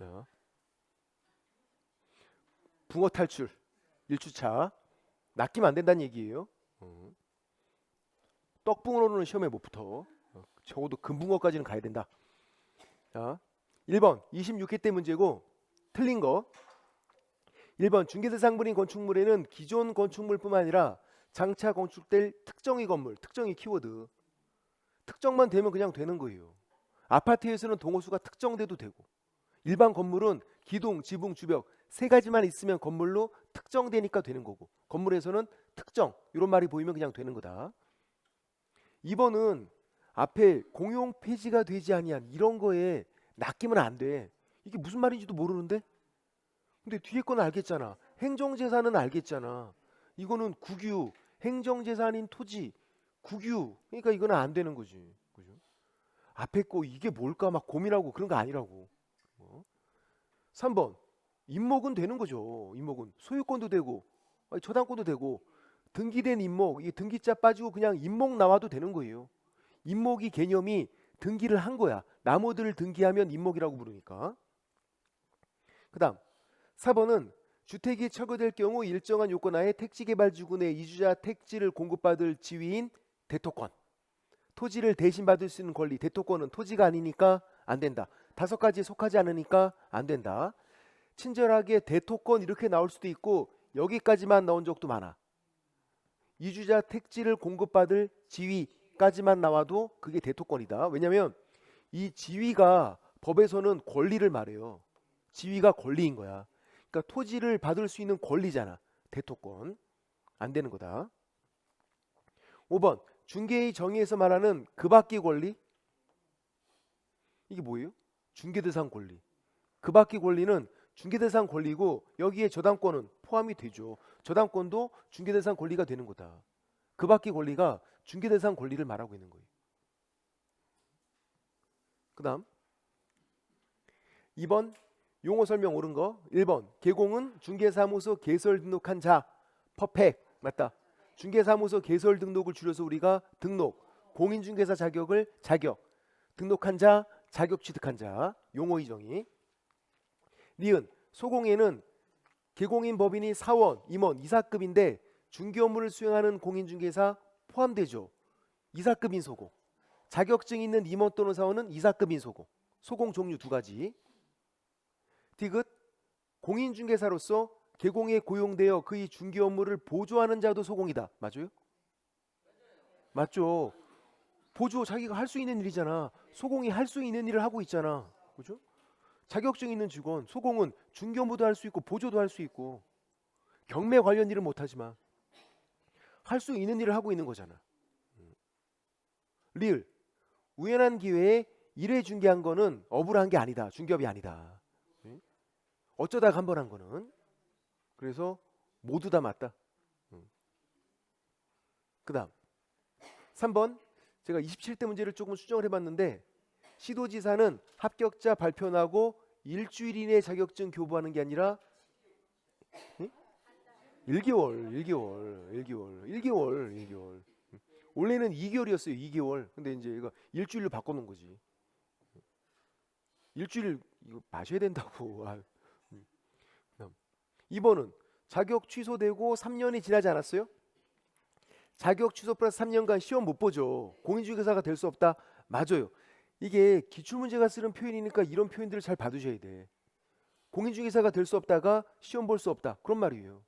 자, 붕어 탈출 1주차 낚이면 안 된다는 얘기예요. 떡붕어로는 시험에 못 붙어. 적어도 금붕어까지는 가야 된다. 자, 1번 26회 때 문제고 틀린 거 1번 중개대상물인 건축물에는 기존 건축물뿐만 아니라 장차 건축될 특정의 건물, 특정의 키워드 특정만 되면 그냥 되는 거예요. 아파트에서는 동호수가 특정돼도 되고 일반 건물은 기둥, 지붕, 주벽 세 가지만 있으면 건물로 특정되니까 되는 거고 건물에서는 특정 이런 말이 보이면 그냥 되는 거다. 2번은 앞에 공용 폐지가 되지 아니한 이런 거에 낚이면 안 돼. 이게 무슨 말인지도 모르는데? 근데 뒤에 거는 알겠잖아. 행정재산은 알겠잖아. 이거는 국유, 행정재산인 토지, 국유. 그러니까 이거는 안 되는 거지. 그죠? 앞에 거 이게 뭘까 막 고민하고 그런 거 아니라고. 3번 임목은 되는 거죠. 임목은 소유권도 되고 저당권도 되고 등기된 임목, 이 등기자 빠지고 그냥 임목 나와도 되는 거예요. 임목이 개념이 등기를 한 거야. 나무들을 등기하면 임목이라고 부르니까. 그 다음 4번은 주택이 철거될 경우 일정한 요건하에 택지개발지구내 이주자 택지를 공급받을 지위인 대토권. 토지를 대신 받을 수 있는 권리. 대토권은 토지가 아니니까 안 된다. 5가지에 속하지 않으니까 안 된다. 친절하게 대토권 이렇게 나올 수도 있고 여기까지만 나온 적도 많아. 이주자 택지를 공급받을 지위까지만 나와도 그게 대토권이다. 왜냐하면 이 지위가 법에서는 권리를 말해요. 지위가 권리인 거야. 그러니까 토지를 받을 수 있는 권리잖아. 대토권. 안 되는 거다. 5번 중개의 정의에서 말하는 그 밖의 권리. 이게 뭐예요? 중개대상 권리. 그 밖의 권리는 중개대상 권리고 여기에 저당권은 포함이 되죠. 저당권도 중개대상 권리가 되는 거다. 그 밖의 권리가 중개대상 권리를 말하고 있는 거예요. 그 다음 2번 용어 설명 옳은 거. 1번 개공은 중개사무소 개설 등록한 자. 퍼펙트. 맞다. 중개사무소 개설 등록을 줄여서 우리가 등록, 공인중개사 자격을 자격, 등록한 자, 자격 취득한 자. 용어 이정의. 니은 소공에는 개공인 법인이 사원, 임원, 이사급인데 중개 업무를 수행하는 공인중개사 포함되죠. 이사급인 소공. 자격증 있는 임원 또는 사원은 이사급인 소공. 소공 종류 2가지. 디귿 공인중개사로서 개공에 고용되어 그의 중개 업무를 보조하는 자도 소공이다. 맞아요? 맞죠. 보조 자기가 할 수 있는 일이잖아. 소공이 할 수 있는 일을 하고 있잖아. 그죠? 자격증 있는 직원, 소공은 중개 업무도 할 수 있고 보조도 할 수 있고 경매 관련 일은 못하지만 할 수 있는 일을 하고 있는 거잖아. 리을 우연한 기회에 1회 중개한 거는 업으로 한 게 아니다. 중개업이 아니다. 어쩌다가 한 번 한 거는. 그래서 모두 다 맞다. 그 다음 3번 제가 27대 문제를 조금 수정을 해봤는데 시도지사는 합격자 발표 나고 일주일 이내에 자격증 교부하는 게 아니라 1개월. 원래는 2개월이었어요. 2개월. 근데 이제 이거 일주일로 바꿔놓은 거지. 일주일 이거 마셔야 된다고. 2번은 자격 취소되고 3년이 지나지 않았어요? 자격 취소 플러스 3년간 시험 못 보죠. 공인중개사가 될 수 없다. 맞아요. 이게 기출문제가 쓰는 표현이니까 이런 표현들을 잘 봐두셔야 돼. 공인중개사가 될 수 없다가 시험 볼 수 없다. 그런 말이에요.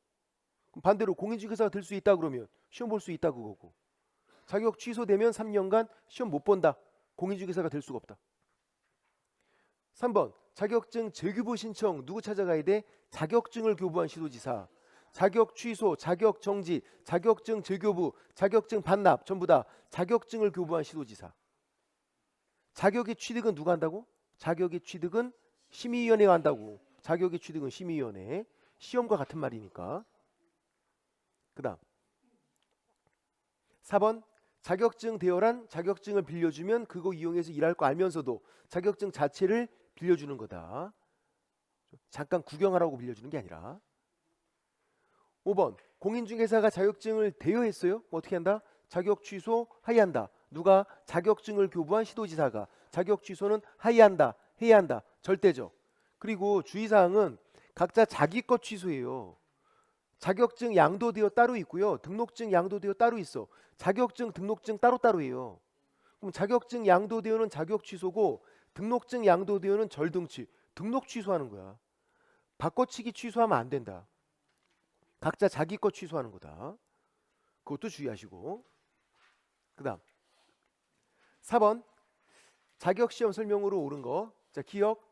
그럼 반대로 공인중개사가 될 수 있다 그러면 시험 볼 수 있다 그거고. 자격 취소되면 3년간 시험 못 본다. 공인중개사가 될 수가 없다. 3번 자격증 재교부 신청 누구 찾아가야 돼? 자격증을 교부한 시도지사. 자격 취소, 자격 정지, 자격증 재교부, 자격증 반납 전부 다 자격증을 교부한 시도지사. 자격의 취득은 누가 한다고? 자격의 취득은 심의위원회가 한다고. 자격의 취득은 심의위원회. 시험과 같은 말이니까. 그 다음 4번 자격증 대여란 자격증을 빌려주면 그거 이용해서 일할 거 알면서도 자격증 자체를 빌려주는 거다. 잠깐 구경하라고 빌려주는 게 아니라. 5번 공인중개사가 자격증을 대여했어요. 어떻게 한다? 자격 취소 하이한다. 누가? 자격증을 교부한 시도지사가. 자격 취소는 하이한다. 해야 한다. 절대죠. 그리고 주의사항은 각자 자기 것 취소해요. 자격증 양도되어 따로 있고요. 등록증 양도되어 따로 있어. 자격증, 등록증 따로따로예요. 그럼 자격증 양도되어는 자격 취소고 등록증 양도되어는 절등치, 등록 취소하는 거야. 바꿔치기 취소하면 안 된다. 각자 자기 것 취소하는 거다. 그것도 주의하시고. 그 다음 4번 자격시험 설명으로 옳은 거. 자, 기억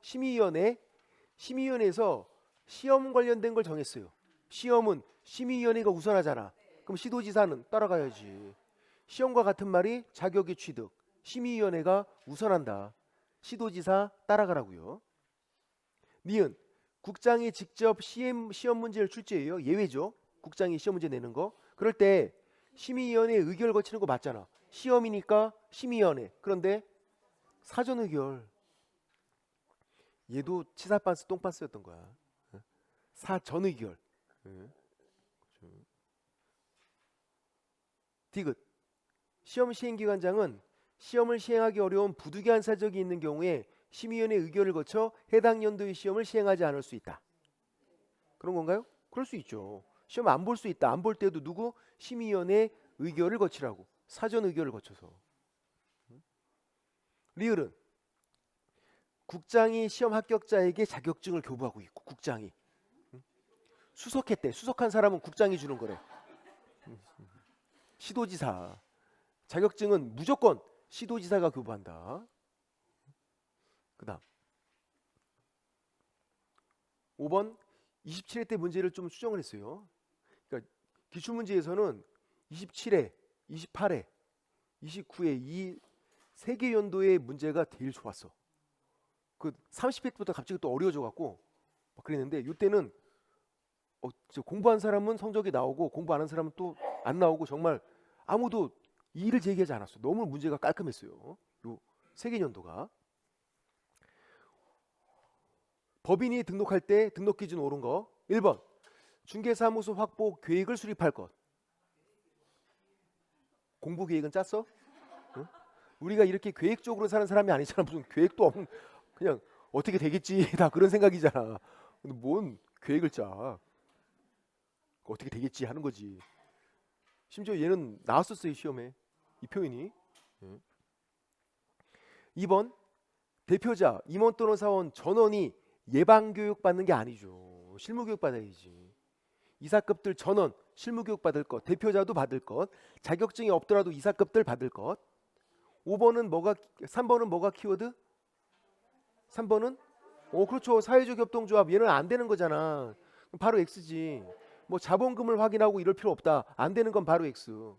심의위원회에서 시험 관련된 걸 정했어요. 시험은 심의위원회가 우선하잖아. 그럼 시도지사는 따라가야지. 시험과 같은 말이 자격의 취득. 심의위원회가 우선한다. 시도지사 따라가라고요. 니은 국장이 직접 시험 문제를 출제해요. 예외죠. 국장이 시험 문제 내는 거. 그럴 때 심의위원회 의결 거치는 거 맞잖아. 시험이니까 심의위원회. 그런데 사전 의결. 얘도 치사반스 똥반스였던 거야. 사전 의결. 디귿 시험 시행기관장은 시험을 시행하기 어려운 부득이한 사정이 있는 경우에 심의위원회 의결을 거쳐 해당 연도의 시험을 시행하지 않을 수 있다. 그런 건가요? 그럴 수 있죠. 시험 안 볼 수 있다. 안 볼 때도 누구? 심의위원회 의결을 거치라고. 사전 의결을 거쳐서. 리을은 국장이 시험 합격자에게 자격증을 교부하고 있고 국장이 수석했대. 수석한 사람은 국장이 주는 거래. 시도지사 자격증은 무조건 시도지사가 교부한다. 그 다음 5번 27회 때 문제를 좀 수정을 했어요. 그러니까 기출문제에서는 27회, 28회, 29회 이 세 개 연도의 문제가 제일 좋았어. 그 30회 때부터 갑자기 또 어려워져 갖고 막 그랬는데 이때는 공부한 사람은 성적이 나오고 공부 안 한 사람은 또 안 나오고 정말 아무도 이의를 제기하지 않았어. 너무 문제가 깔끔했어요. 요 세 개 연도가. 법인이 등록할 때 등록 기준 옳은 거. 1번 중개사무소 확보 계획을 수립할 것. 공부 계획은 짰어? 응? 우리가 이렇게 계획적으로 사는 사람이 아니잖아. 무슨 계획도 없는 그냥 어떻게 되겠지 다 그런 생각이잖아. 근데 뭔 계획을 짜. 어떻게 되겠지 하는 거지. 심지어 얘는 나왔었어요 시험에 이 표현이. 2번 대표자 임원 또는 사원 전원이 예방교육 받는 게 아니죠. 실무교육 받아야지. 이사급들 전원 실무교육 받을 것, 대표자도 받을 것, 자격증이 없더라도 이사급들 받을 것. 3번은 뭐가 키워드? 3번은 그렇죠. 사회적 협동조합 얘는 안 되는 거잖아. 바로 X지. 뭐 자본금을 확인하고 이럴 필요 없다. 안 되는 건 바로 X.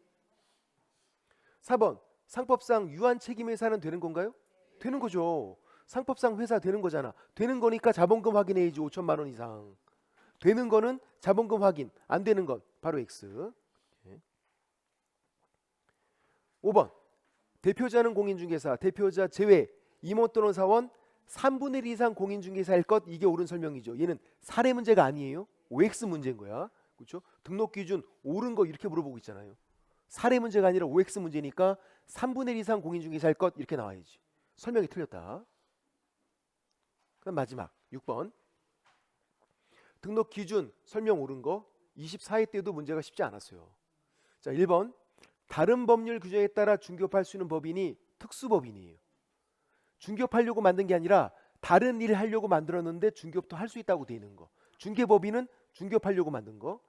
4번 상법상 유한 책임 회사는 되는 건가요? 되는 거죠. 상법상 회사 되는 거잖아. 되는 거니까 자본금 확인해야지. 5천만 원 이상. 되는 거는 자본금 확인. 안 되는 건 바로 X. 5번 대표자는 공인중개사, 대표자 제외 임원 또는 사원 3분의 1 이상 공인중개사일 것. 이게 옳은 설명이죠. 얘는 사례 문제가 아니에요. OX 문제인 거야. 그렇죠? 등록 기준 옳은 거 이렇게 물어보고 있잖아요. 사례 문제가 아니라 OX 문제니까 3분의 1 이상 공인중개사일 것 이렇게 나와야지. 설명이 틀렸다. 그럼 마지막 6번 등록 기준 설명 옳은 거. 24회 때도 문제가 쉽지 않았어요. 자, 1번 다른 법률 규정에 따라 중개업할 수 있는 법인이 특수법인이에요. 중개업하려고 만든 게 아니라 다른 일 하려고 만들었는데 중개업도 할 수 있다고 돼 있는 거. 중개법인은 중개업하려고 만든 거.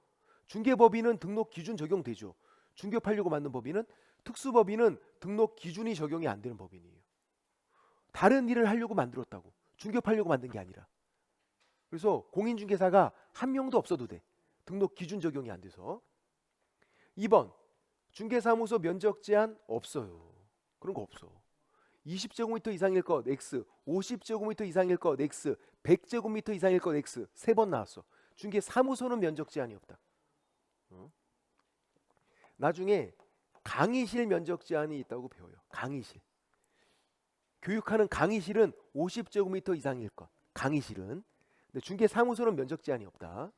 중개법인은 등록 기준 적용되죠. 중개업하려고 만든 법인은. 특수법인은 등록 기준이 적용이 안 되는 법인이에요. 다른 일을 하려고 만들었다고. 중개업하려고 만든 게 아니라. 그래서 공인중개사가 한 명도 없어도 돼. 등록 기준 적용이 안 돼서. 2번 중개사무소 면적 제한 없어요. 그런 거 없어. 20제곱미터 이상일 것 X, 50제곱미터 이상일 것 X, 100제곱미터 이상일 것 X. 3번 나왔어. 중개사무소는 면적 제한이 없다. 나중에 강의실 면적 제한이 있다고 배워요. 강의실. 교육하는 강의실은 50제곱미터 이상일 것. 강의실은. 근데 중개사무소는 면적 제한이 없다.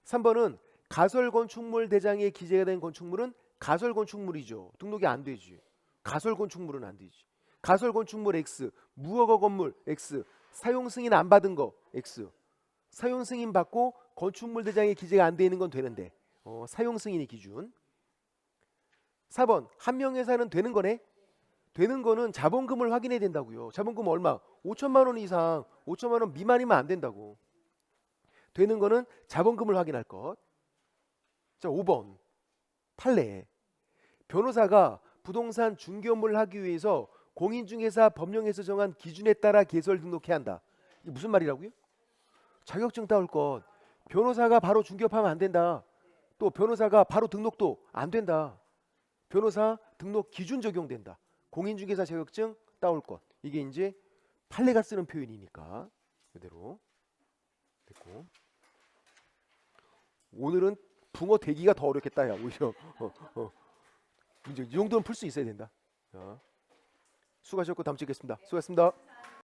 3번은 가설건축물 대장에 기재가 된 건축물은 가설건축물이죠. 등록이 안 되지. 가설건축물은 안 되지. 가설건축물 X, 무허가 건물 X, 사용 승인 안 받은 거 X. 사용 승인 받고 건축물 대장에 기재가 안 돼 있는 건 되는데 사용 승인이 기준. 4번 한명회사는 되는 거네. 되는 거는 자본금을 확인해야 된다고요. 자본금 얼마? 5천만 원 이상, 5천만 원 미만이면 안 된다고. 되는 거는 자본금을 확인할 것. 자, 5번 판례. 변호사가 부동산 중개업무를 하기 위해서 공인중개사 법령에서 정한 기준에 따라 개설 등록해야 한다. 이게 무슨 말이라고요? 자격증 따올 것. 변호사가 바로 중개업하면 안 된다. 또 변호사가 바로 등록도 안 된다. 변호사 등록 기준 적용된다. 공인중개사 자격증 따올 것. 이게 이제 판례가 쓰는 표현이니까 그대로 됐고. 오늘은 붕어 대기가 더 어렵겠다. 야 오히려 이제 이 정도는 풀 수 있어야 된다. 자, 수고하셨고 다음 주에 뵙겠습니다. 수고하셨습니다.